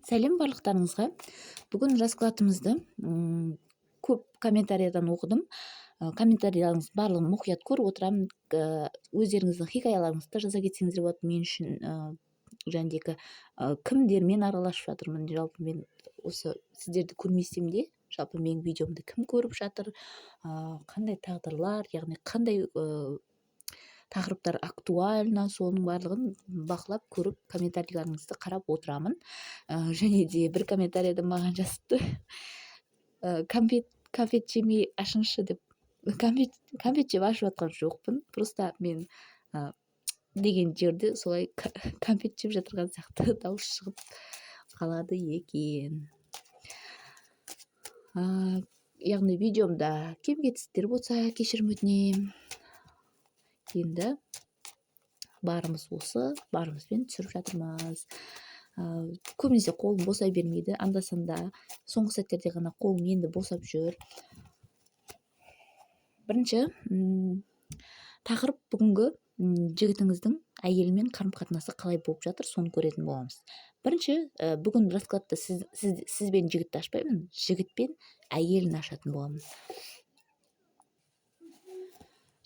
Сәлем барлықтарыңызға. Бүгін раскладымызды көп комментариядан оқыдым. Комментарияларыңыз барлығын мұқият көріп отырамын. Өздеріңіздің хикаяларыңызды жаза кетсеңіздер болады. Мен үшін жәндегі кімдермен араласып жатырмын. Жалпы мен осы сіздерді көрмесем де, жалпы менің видеомды кім көріп жатыр, қандай тағдырлар, яғни қандай тақырыптар актуально, соның барлығын бақылап көріп комментарийлеріңізді қарап отырамын. Және де бір комментарийда маған жазыпты, конфет жемей ашыңызшы деп. Конфет жеп ашып жатқан жоқпын, просто мен деген жерде солай конфет жеп жатырған сияқты дауыс шығып қалады екен. Яғни видеомда кем кетіктер болса кешірім өтінемін. Енді барымыз осы, барымызбен түсіріп жатырмыз. Көбінесе қолым босай бермейді, анда-санда соңғы сәттерде ғана қолым енді босап жүр. Бірінші тақырып бүгінгі жігітіңіздің әйелімен қарым-қатынасы қалай болып жатыр, соны көретін боламыз. Бірінші бүгін раскладта сізбен жігітті ашпаймын, жігітпен әйелін ашатын боламын.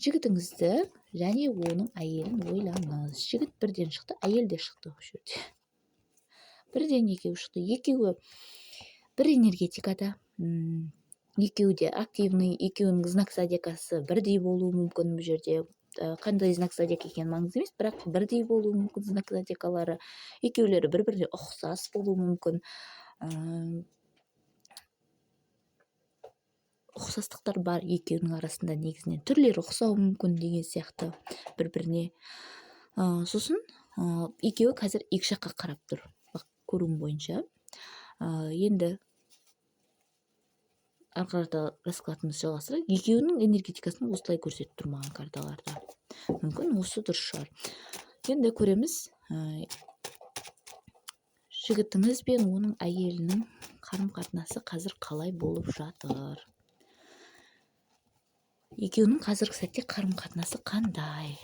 Жігітіңізді және оның әйелін ойлаңыз. Жігіт бірден шықты, әйел де шықты осы жерде. Бірден екеуі шықты. Екеуі бір энергетикада, екеуі де активный, екеуінің знак зодиакасы бірдей болуы мүмкін бұл жерде. Қандай знак зодиак екені маңызды емес, бірақ бірдей болуы мүмкін знак зодиакалары. Екеулері бір-біріне ұқсас болуы мүмкін. Ұқсастықтар бар екеуінің арасында, негізінен түрлері ұқсауы мүмкін деген сияқты бір-біріне. Сосын екеуі қазір екі жаққа қарап тұр, көруім бойынша. Енді ары қарата раскладымызды жалғастырайық. Екеуінің энергетикасын осылай көрсетіп тұр маған карталарда. Мүмкін осы дұрыс шығар. Енді көреміз, жігітіңіз бен оның әйелінің қарым-қатынасы қазір қалай болып жатыр. Екеуінің қазіргі сәтте қарым-қатынасы қандай?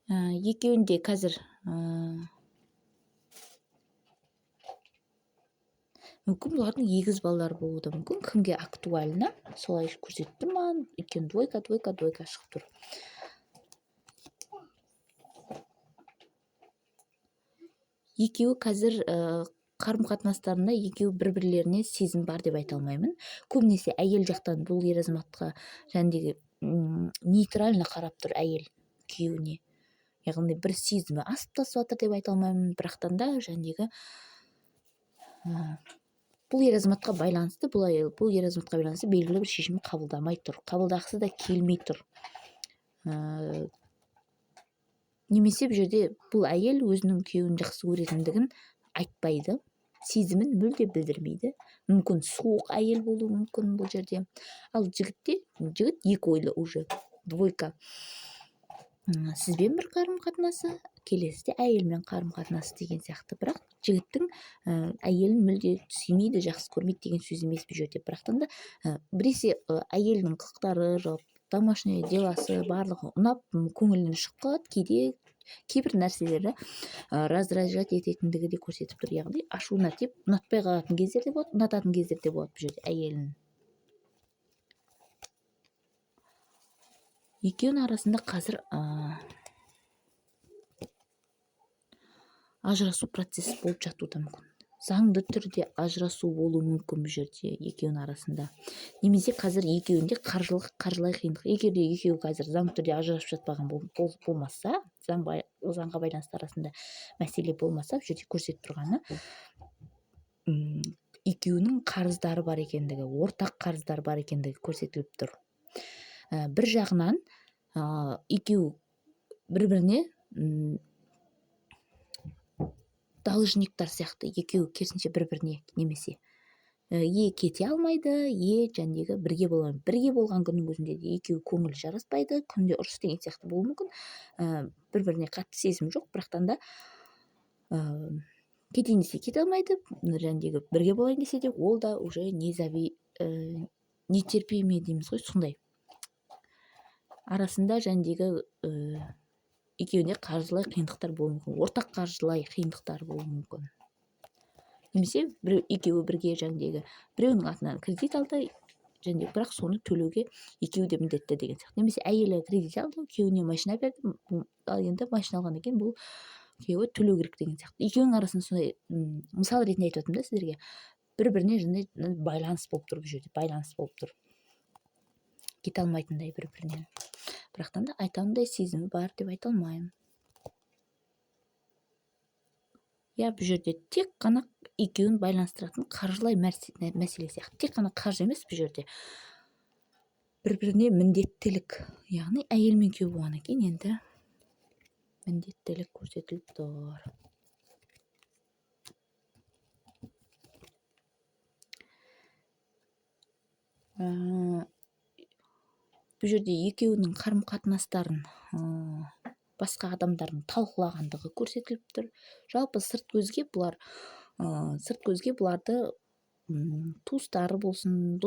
Екеуінде қазір мүмкін бұлардың егіз балалар болуы да мүмкін. Кімге актуально, солай көрсетіп тұр маған. Өйткені двойка шығып тұр. Екеуі қазір қарым-қатынастарында екеуі бір-бірлеріне сезім бар деп айта алмаймын. Көбінесе әйел жақтан бұл ер азаматқа жәндегі нейтрально қарап тұр әйел күйеуіне. Яғни бір сезімі асып тасып жатыр деп айта алмаймын. Бірақтан да жәндегі бұл ер азаматқа байланысты, бұл ер азаматқа байланысты белгілі бір шешім қабылдамай тұр. Қабылдағысы да келмей тұр. Немесе бұл жерде бұл әйел өзінің күйеуін жақсы көретіндігін айтпайды, сезімін мүлде білдірмейді. Мүмкін суық әйел болуы мүмкін бұл жерде. Ал жігіт екі ойлы уже, двойка. Сізбен бір қарым-қатынасы, келесіде әйелмен қарым-қатынасы деген сияқты. Бірақ жігіттің әйелін мүлде сүймейді, жақсы көрмейді деген сөз емес бұл жерде. Бірақтан да біресе әйелінің қылықтары, домашний деласы барлығы ұнап, көңілінен шығып қалады. Кейде кейбір нәрселері раздражать ететіндігі де көрсетіп тұр. Яғни ашуына тиіп, ұнатпай қалатын кездерде болады, ұнататын кездерде болады бұл жерде әйелін. Екеуінің арасында қазір ажырасу процесі болып жатуы мүмкін. Заңды түрде ажырасу болуы мүмкін бұл жерде екеуінің арасында. Немесе қазір екеуінде қаржылай қиындық. Егер де екеуі қазір заңды түрде ажырасып жатпаған болмаса, заңға байланысты арасында мәселе болмаса, бұл жерде көрсетіп тұрғаны екеуінің қарыздары бар екендігі, ортақ қарыздары бар екендігі көрсетіліп тұр. Бір жағынан екеуі бір-біріне должниктар сияқты, екеуі керісінше бір-біріне немесе кете алмайды, жәндегі бірге болған. Бірге болған күннің өзінде де екеуі көңіл жараспайды, күнде ұрыс деген сияқты болуы мүмкін. Бір-біріне қатты сезім жоқ, бірақтан да кетейін десе кете алмайды, жәндегі бірге болайын десе де, ол да уже нетерпимее дейміз ғой, сондай. арасында екеуінде қаржылай қиындықтар болуы мүмкін, ортақ қаржылай қиындықтар болуы мүмкін. Немесе екеуі бірге біреуінің атынан кредит алды, бірақ соны төлеуге екеуі де міндетті деген сияқты. Немесе әйелі кредит алды, күйеуіне машина берді, ал енді машина алғаннан кейін бұл күйеуі төлеу керек деген сияқты. Екеуінің арасында сондай мысал ретінде айтып отырмын да сіздерге. Бір-біріне байланыс болып тұр, бұл жерде байланыс болып тұр. Кете алмайтындай бір-бірінен. Бірақтан да айтатындай сезімі бар деп айта алмаймын. Бұл жерде тек қана екеуін байланыстыратын қаржылай мәселе сияқты. Тек қана қаржы емес, бұл жерде бір-біріне міндеттілік, яғни әйел мен күйеу болғаннан кейін енді міндеттілік көрсетіліп тұр. Бұл жерде екеуінің қарым-қатынастарын басқа адамдардың талқылағандығы көрсетіліп тұр. Жалпы сырт көзге бұларды туыстары болсын,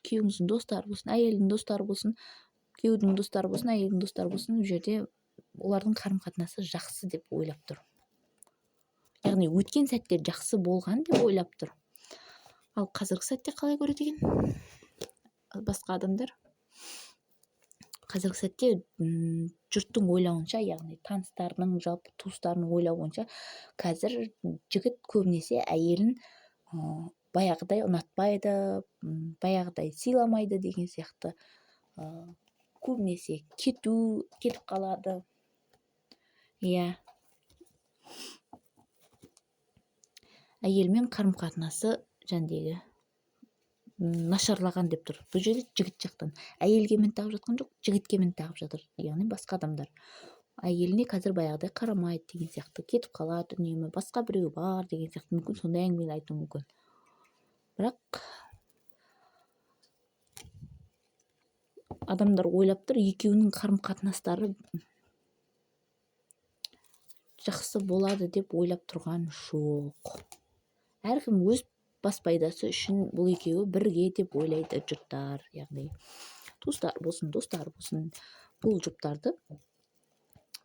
күйеуіңіздің достары болсын, әйелдің достары болсын, күйеудің достары болсын, әйелдің достары болсын, бұл жерде олардың қарым-қатынасы жақсы деп ойлап тұр. Яғни өткен сәтте жақсы болған деп ойлап тұр. Ал қазіргі сәтте қалай көреді екен басқа адамдар? Қазіргі сәтте жұрттың ойлауынша, яғни таныстарының, жалпы туыстарының ойлауынша, қазір жігіт көбінесе әйелін баяғыдай ұнатпайды, баяғыдай сыйламайды деген сияқты. Көбінесе кетіп қалады. Әйелмен қарым-қатынасы нашарлаған деп тұр. Бұл жерде жігіт жақтан. Әйелге мін тағып жатқан жоқ, жігітке мін тағып жатыр. Яғни басқа адамдар. Әйеліне қазір баяғыдай қарамайды деген сияқты. Кетіп қалады үнемі, басқа біреу бар деген сияқты. Мүмкін сондай әңгімені айтуы мүмкін. Бірақ адамдар ойлап тұр, екеуінің қарым-қатынастары жақсы болады деп ойлап тұрған жоқ. Әркім өз бас пайдасы үшін бұл екеуі бірге деп ойлайды жұрттар. Яғни туыстар болсын, достар болсын, бұл жұптарды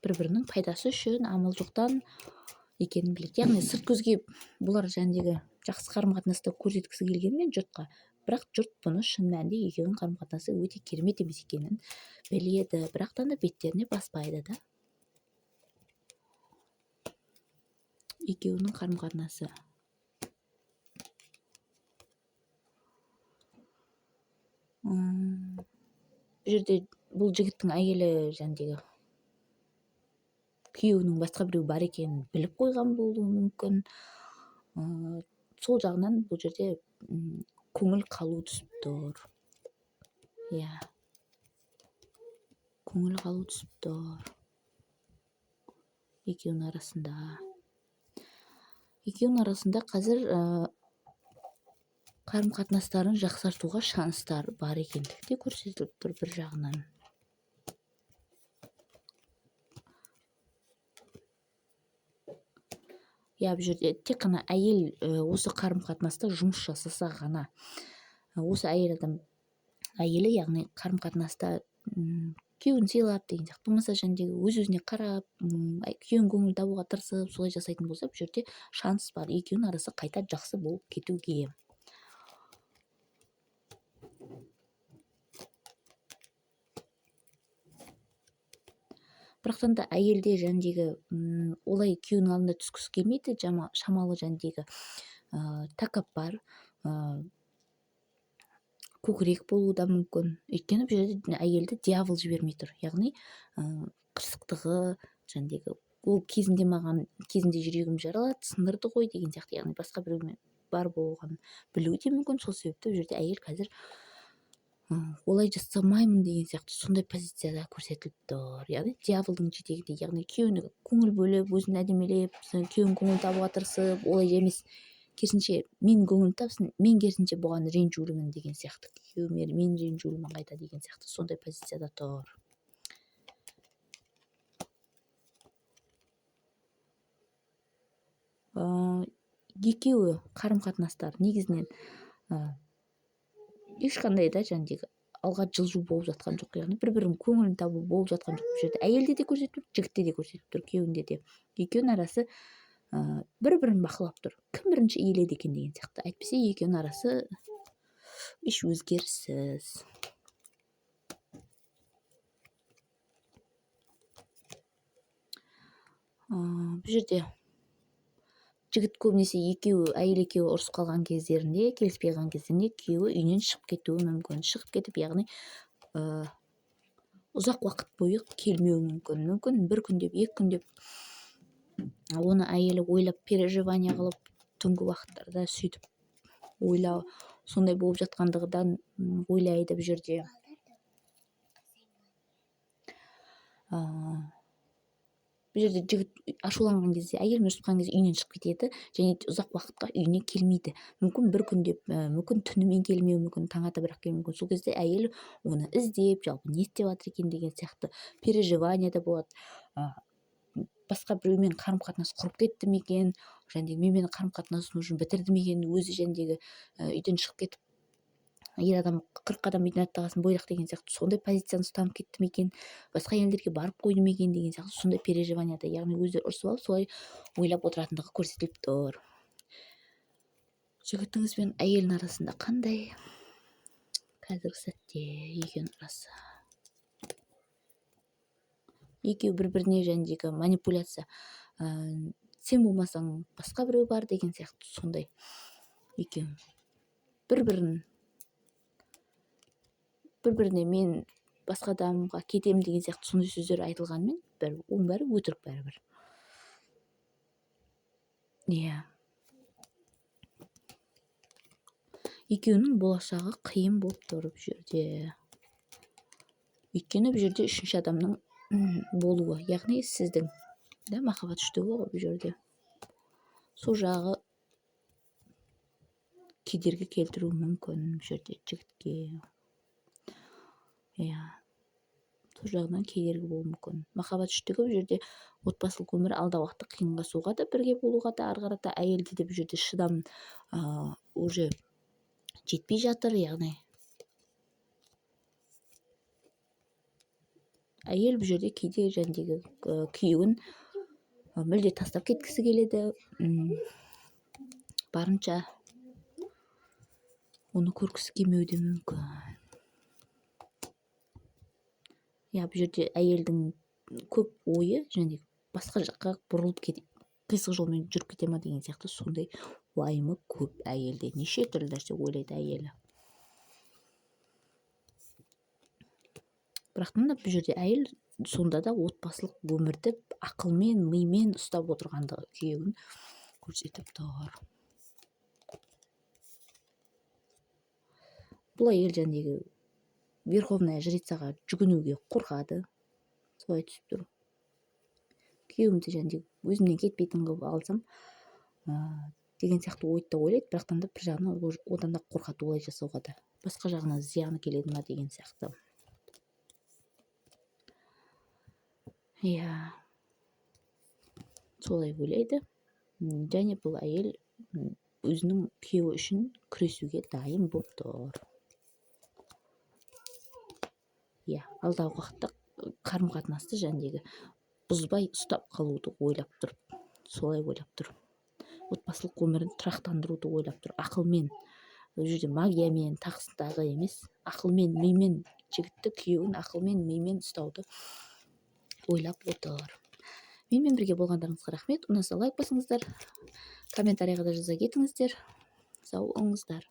бір-бірінің пайдасы үшін амал жоқтан екенін біледі. Яғни сырт көзге бұлар жақсы қарым-қатынасты көрсеткісі келгенмен жұртқа, бірақ жұрт бұны шын мәнінде екеуінің қарым-қатынасы өте керемет емес екенін біледі. Бірақтан да беттеріне баспайды да. Екеуінің қарым-қатынасы. Бұл жерде бұл жігіттің әйелі күйеуінің басқа біреу бар екенін біліп қойған болуы мүмкін. Сол жағынан бұл жерде көңіл қалу түсіп тұр. Көңіл қалу түсіп тұр. Екеуінің арасында қазір қарым-қатынастарын жақсартуға шанстар бар екендігі де көрсетіліп тұр бір жағынан. Бұл жерде тек қана әйел осы қарым-қатынаста жұмыс жасаса ғана, осы әйелі яғни қарым-қатынаста күйеуін сыйлап деген сияқты, болмаса өз-өзіне қарап, күйеуін көңіл табуға тырысып, солай жасайтын болса, бұл жерде шанс бар, екеуінің арасы қайта жақсы болып кетуге. Бірақтан да әйелде олай күйеуінің алдында түскісі келмейді, шамалы тәкаппар, көкірек болуы да мүмкін. Өйткені бұл жерде әйелді дьявол жібермей тұр. Яғни қырсықтығы, ол кезінде жүрегім жаралады, сындырды ғой деген сияқты. Яғни басқа біреумен бар болған білуі де мүмкін. Сол себепті бұл жерде әйел қазір олай жасамаймын деген сияқты сондай позицияда көрсетіліп тұр. Яғни дьяволдың жетегінде, яғни күйеуіне көңіл бөліп, өзін әдемелеп, күйеуін көңіл табуға тырысып, олай емес, керісінше мен көңіл тапсын, мен керісінше бұған ренжулімін деген сияқты. Күйеуіме мен ренжулімін қайта деген сияқты сондай позицияда тұр. Екеуі қарым-қатынастар негізінен ешқандай да алға жылжу болып жатқан жоқ, яғни бір бірінің көңілін табу болып жатқан жоқ. Бұл жерде әйелде де көрсетіп тұр, жігітте де көрсетіп тұр, күйеуінде де. Екеуінің арасы бір бірін бақылап тұр, кім бірінші иіледі екен деген сияқты. Әйтпесе екеуінің арасы еш өзгеріссіз. Бұл жерде жігіт көбінесе әйел екеуі ұрысып қалған кездерінде, келіспей қалған кездерінде күйеуі үйінен шығып кетуі мүмкін. Шығып кетіп, яғни ұзақ уақыт бойы келмеуі мүмкін. Мүмкін бір күндеп, 2 күндеп оны әйелі ойлап, переживания қылып, түнгі уақыттарда сөйтіп ойлау, сондай болып жатқандығыдан ойлайды. Бұл жерде жігіт ашуланған кезде, әйелмен ұрысқан кезде үйінен шығып кетеді және ұзақ уақытқа үйіне келмейді. Мүмкін бір күндеп, мүмкін түнімен келмеуі мүмкін, таң ата бірақ келмеуі мүмкін. Сол кезде әйел оны іздеп, жалпы не істеп жатыр екен деген сияқты переживания да болады. Басқа біреумен қарым-қатынас құрып кетті ме екен, менімен қарым-қатынасын уже бітірді ме екен, өзі үйден шығып кетіп, ер адам 40 қадам үйден аттағасын бойдақ деген сияқты сондай позицияны ұстанып кетті ме екен, басқа елдерге барып қойды ме екен деген сияқты сондай переживанияда, яғни өздері ұрысып алып солай ойлап отыратындығы көрсетіліп тұр. Жігітіңіз бен әйелдің арасында қандай қазіргі сәтте екеуінің арасы? Екеуі бір-біріне манипуляция, сен болмасаң басқа біреу бар деген сияқты сондай екеуі бір-біріне мен басқа адамға кетемін деген сияқты сондай сөздер айтылғанмен, оның бәрі өтірік бәрібір. Екеуінің болашағы қиын болып тұр бұл жерде. Өйткені бұл жерде үшінші адамның болуы, яғни сіздің махаббат үштігі ғой бұл жерде. Сол жағы кедергі келтіруі мүмкін бұл жерде жігітке. Сол жағынан кедергі болуы мүмкін. Махаббат үштігі бұл жерде отбасылық өмір алда уақытта қиынға соғуға да, бірге болуға да, ары қарата әйелде де бұл жерде шыдам уже жетпей жатыр, яғни әйел бұл жерде кейде күйеуін мүлде тастап кеткісі келеді, барынша оны көргісі келмеуі де мүмкін. Бұл жерде әйелдің көп ойы басқа жаққа бұрылып кетіп, қисық жолмен жүріп кете ма деген сияқты сондай уайымы көп әйелде. Неше түрлі нәрсе ойлайды әйелі. Бірақтан да бұл жерде әйел сонда да отбасылық өмірді ақылмен, мимен ұстап отырғандығы күйеуін көрсетіп тұр. Бұл әйел верховная жрицаға жүгінуге қорқады, солай түсіп тұр. Күйеуімді өзімнен кетпейтін қылып алсам деген сияқты ойды да ойлайды, бірақтан да бір жағынан одан да қорқады олай жасауға да. Басқа жағынан зияны келеді ма деген сияқты. Солай ойлайды. Және бұл әйел өзінің күйеуі үшін күресуге дайын болып тұр. Алдағы уақытта қарым-қатынасты бұзбай ұстап қалуды ойлап тұр. Солай ойлап тұр. Отбасылық өмірін тұрақтандыруды ойлап тұр. Ақылмен, бұл жерде магиямен, тағысындағы емес, ақылмен, мимен, жігітті күйеуін ақылмен, мимен ұстауды ойлап отыр. Менімен бірге болғандарыңызға рахмет. Ұнаса лайк басыңыздар, комментарийға да жаза кетіңіздер. Сау болыңыздар.